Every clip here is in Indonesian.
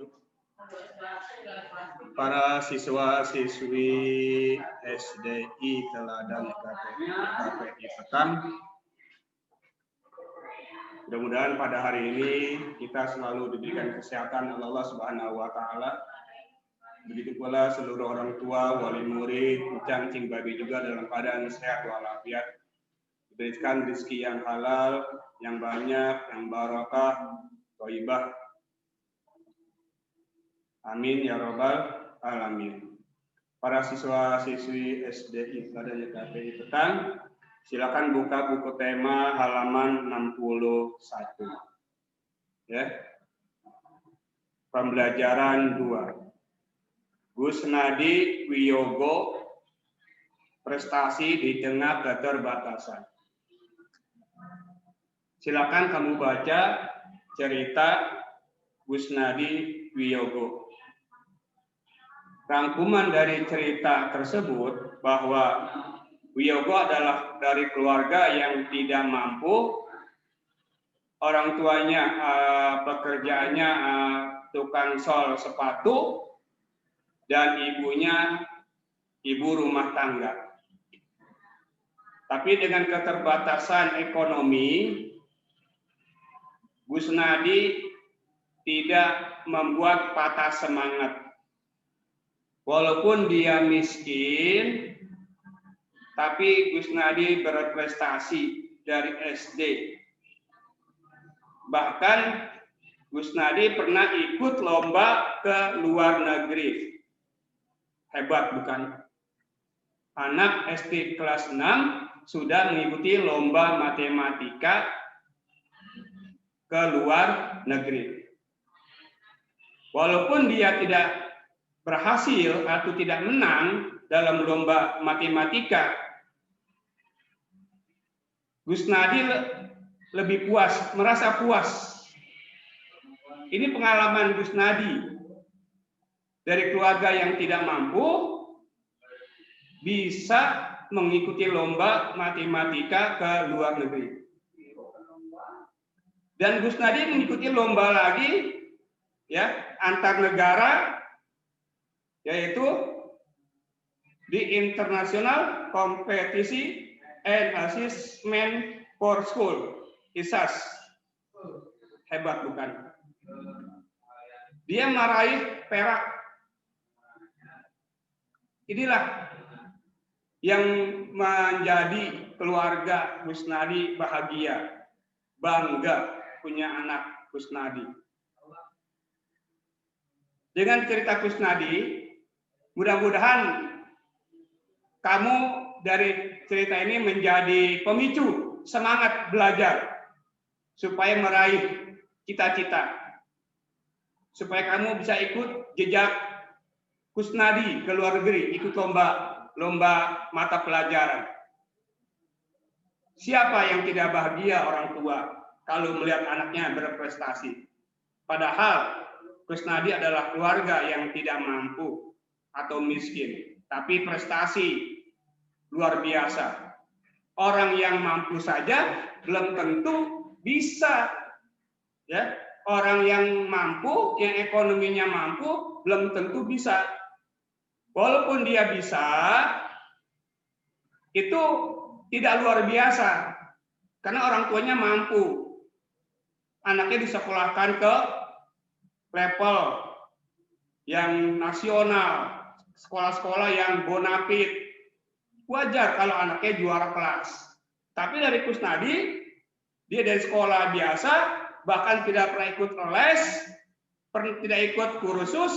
wabarakatuh. Para siswa-siswi SDI Teladan KPI Petang, mudah-mudahan pada hari ini kita selalu diberikan kesehatan oleh Allah Subhanahu wa Ta'ala. Begitu pula seluruh orang tua, wali murid, ucang cing babi juga dalam keadaan sehat walafiat. Diberikan rezeki yang halal, yang banyak, yang barakah, thayyibah. Amin ya rabbal alamin. Para siswa-siswi SDI Teladan KPI Petang, silakan buka buku tema halaman 61. Ya. Pembelajaran 2. Gus Nadi Wiyogo, prestasi di tengah keterbatasan. Silakan kamu baca cerita Gus Nadi Wiyogo. Rangkuman dari cerita tersebut bahwa Wiyogo adalah dari keluarga yang tidak mampu, orang tuanya pekerjaannya tukang sol sepatu, dan ibunya ibu rumah tangga. Tapi dengan keterbatasan ekonomi, Gus Nadi tidak membuat patah semangat. Walaupun dia miskin, tapi Gus Nadi berprestasi dari SD. Bahkan Gus Nadi pernah ikut lomba ke luar negeri. Hebat bukan? Anak SD kelas 6 sudah mengikuti lomba matematika ke luar negeri. Walaupun dia tidak berhasil atau tidak menang dalam lomba matematika, Gus Nadi lebih puas, merasa puas. Ini pengalaman Gus Nadi dari keluarga yang tidak mampu bisa mengikuti lomba matematika ke luar negeri. Dan Gus Nadi mengikuti lomba lagi ya antar negara, yaitu di International Competition and Assessment for School, ISAS. Hebat bukan? Dia meraih perak. Inilah yang menjadi keluarga Gus Nadi bahagia, bangga punya anak Gus Nadi. Dengan cerita Gus Nadi, mudah-mudahan kamu dari cerita ini menjadi pemicu semangat belajar supaya meraih cita-cita, supaya kamu bisa ikut jejak Gus Nadi ke luar negeri, ikut lomba mata pelajaran. Siapa yang tidak bahagia orang tua kalau melihat anaknya berprestasi? Padahal Gus Nadi adalah keluarga yang tidak mampu atau miskin, tapi prestasi luar biasa. Orang yang mampu saja belum tentu bisa, ya. Orang yang mampu, yang ekonominya mampu, belum tentu bisa. Walaupun dia bisa, itu tidak luar biasa, karena orang tuanya mampu. Anaknya disekolahkan ke level yang nasional, sekolah-sekolah yang bonafit. Wajar kalau anaknya juara kelas. Tapi dari Gus Nadi, dia dari sekolah biasa, bahkan tidak pernah ikut les, tidak ikut kursus,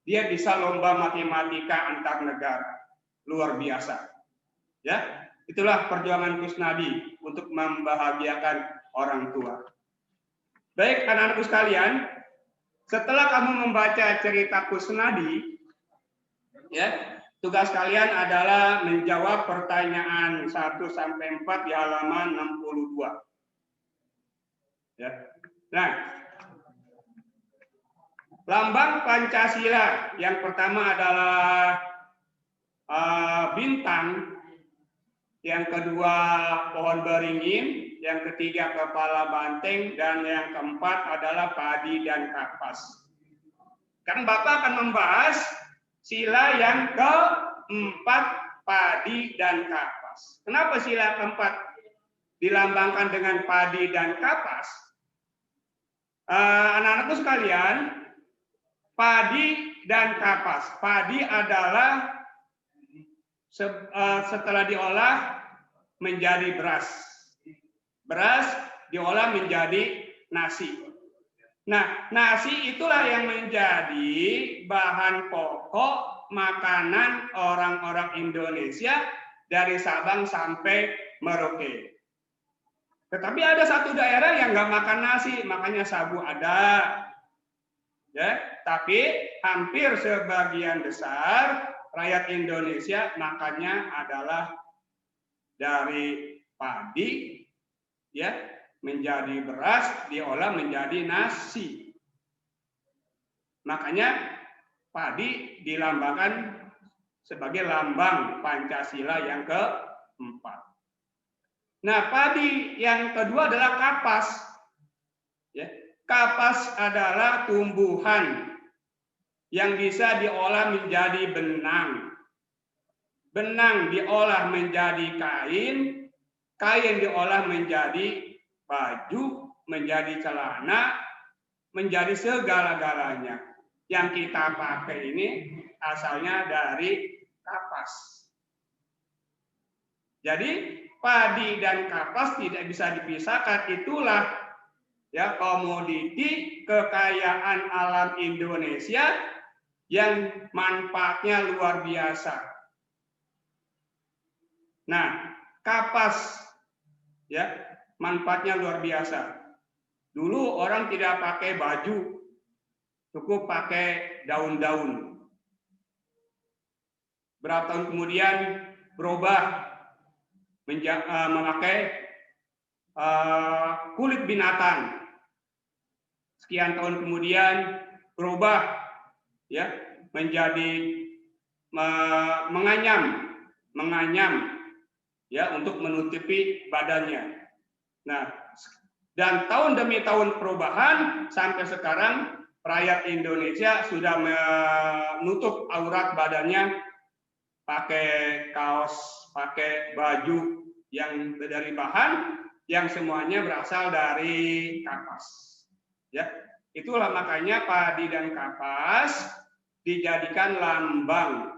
dia bisa lomba matematika antar negara. Luar biasa. Ya, itulah perjuangan Gus Nadi untuk membahagiakan orang tua. Baik, anak-anakku sekalian, setelah kamu membaca cerita Gus Nadi, ya, tugas kalian adalah menjawab pertanyaan 1 sampai 4 di halaman 62. Ya. Nah, lambang Pancasila yang pertama adalah bintang, yang kedua pohon beringin, yang ketiga kepala banteng, dan yang keempat adalah padi dan kapas. Sekarang Bapak akan membahas sila yang keempat, padi dan kapas. Kenapa sila keempat dilambangkan dengan padi dan kapas? Anak-anakku sekalian, padi dan kapas. Padi adalah setelah diolah menjadi beras. Beras diolah menjadi nasi. Nah, nasi itulah yang menjadi bahan pokok makanan orang-orang Indonesia dari Sabang sampai Merauke. Tetapi ada satu daerah yang nggak makan nasi, makanya sagu ada. Ya, tapi hampir sebagian besar rakyat Indonesia makannya adalah dari padi, ya, menjadi beras, diolah menjadi nasi. Makanya padi dilambangkan sebagai lambang Pancasila yang keempat. Nah, padi yang kedua adalah kapas. Ya, kapas adalah tumbuhan yang bisa diolah menjadi benang. Benang diolah menjadi kain, kain diolah menjadi baju, menjadi celana, menjadi segala-galanya. Yang kita pakai ini asalnya dari kapas. Jadi padi dan kapas tidak bisa dipisahkan. Itulah ya komoditi kekayaan alam Indonesia yang manfaatnya luar biasa. Nah, kapas ya manfaatnya luar biasa. Dulu orang tidak pakai baju, cukup pakai daun-daun. Berapa tahun kemudian berubah memakai kulit binatang. Sekian tahun kemudian berubah ya menjadi menganyam ya untuk menutupi badannya. Nah, dan tahun demi tahun perubahan sampai sekarang rakyat Indonesia sudah menutup aurat badannya pakai kaos, pakai baju yang dari bahan yang semuanya berasal dari kapas. Ya, itulah makanya padi dan kapas dijadikan lambang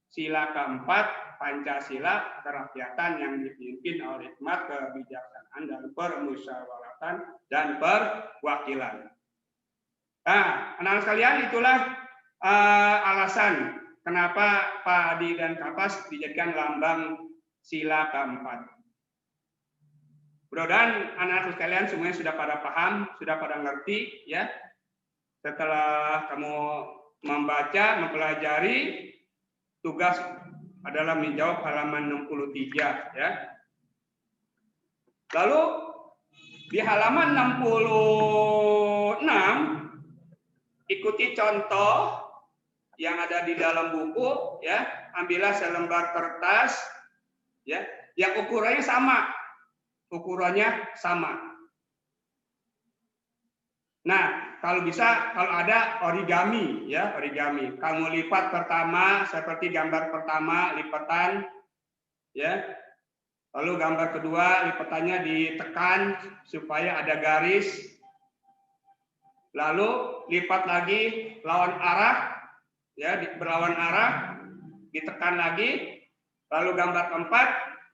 sila keempat Pancasila kerakyatan yang dipimpin oleh hikmat, kebijaksanaan, dan permusyawaratan dan perwakilan. Nah, anak-anak sekalian, itulah alasan kenapa padi dan kapas dijadikan lambang sila keempat. Mudah-mudahan anak-anak sekalian semuanya sudah pada paham, sudah pada ngerti, ya. Setelah kamu membaca, mempelajari, tugas adalah menjawab halaman 63, ya. Lalu di halaman 66 ikuti contoh yang ada di dalam buku, ya. Ambillah selembar kertas, ya, yang ukurannya sama. Ukurannya sama. Nah, kalau bisa, kalau ada origami, ya, origami. Kamu lipat pertama seperti gambar pertama, lipatan, ya. Lalu gambar kedua, lipatannya ditekan supaya ada garis. Lalu lipat lagi lawan arah, ya, berlawan arah, ditekan lagi. Lalu gambar keempat,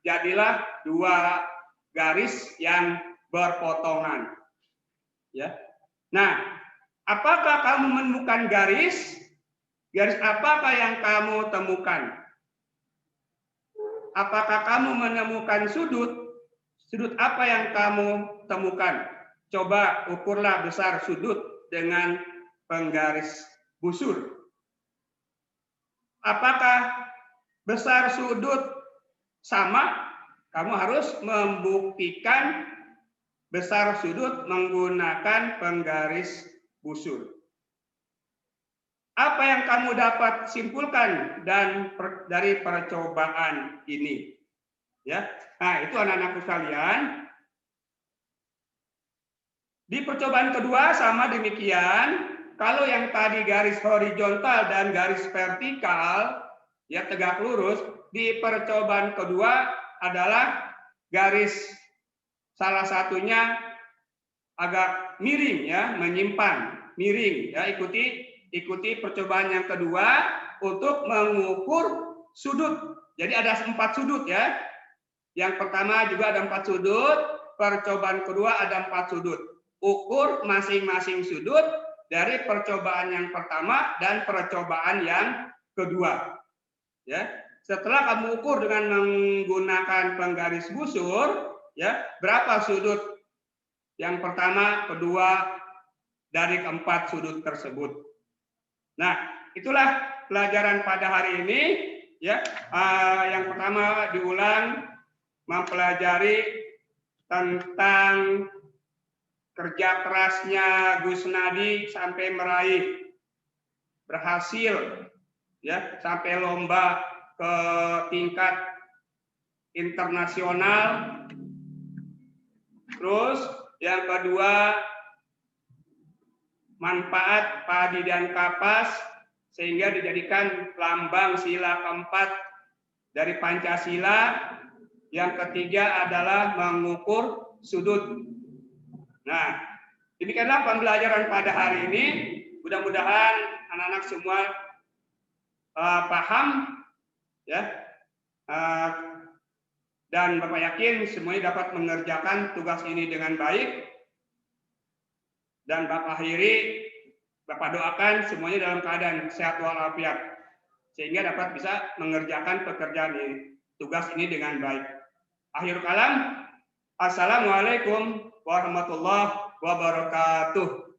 jadilah dua garis yang berpotongan, ya. Nah, apakah kamu menemukan garis? Garis apakah yang kamu temukan? Apakah kamu menemukan sudut? Sudut apa yang kamu temukan? Coba ukurlah besar sudut dengan penggaris busur. Apakah besar sudut sama? Kamu harus membuktikan besar sudut menggunakan penggaris busur. Apa yang kamu dapat simpulkan dari percobaan ini? Ya, nah itu anak-anakku sekalian. Di percobaan kedua sama demikian, kalau yang tadi garis horizontal dan garis vertikal, ya tegak lurus, di percobaan kedua adalah garis salah satunya agak miring ya, menyimpang, miring ya. Ikuti percobaan yang kedua untuk mengukur sudut. Jadi ada 4 sudut ya. Yang pertama juga ada 4 sudut, percobaan kedua ada 4 sudut. Ukur masing-masing sudut dari percobaan yang pertama dan percobaan yang kedua. Ya, setelah kamu ukur dengan menggunakan penggaris busur, ya, berapa sudut yang pertama, kedua dari keempat sudut tersebut. Nah, itulah pelajaran pada hari ini. Ya, yang pertama diulang mempelajari tentang kerja kerasnya Gus Nadi sampai meraih berhasil ya sampai lomba ke tingkat internasional. Terus yang kedua manfaat padi dan kapas sehingga dijadikan lambang sila keempat dari Pancasila. Yang ketiga adalah mengukur sudut. Nah, demikianlah pembelajaran pada hari ini. Mudah-mudahan anak-anak semua paham, ya, dan Bapak yakin semuanya dapat mengerjakan tugas ini dengan baik. Dan Bapak akhiri, Bapak doakan semuanya dalam keadaan sehat walafiat, sehingga dapat bisa mengerjakan pekerjaan ini, tugas ini dengan baik. Akhir kalam, assalamualaikum warahmatullahi wabarakatuh.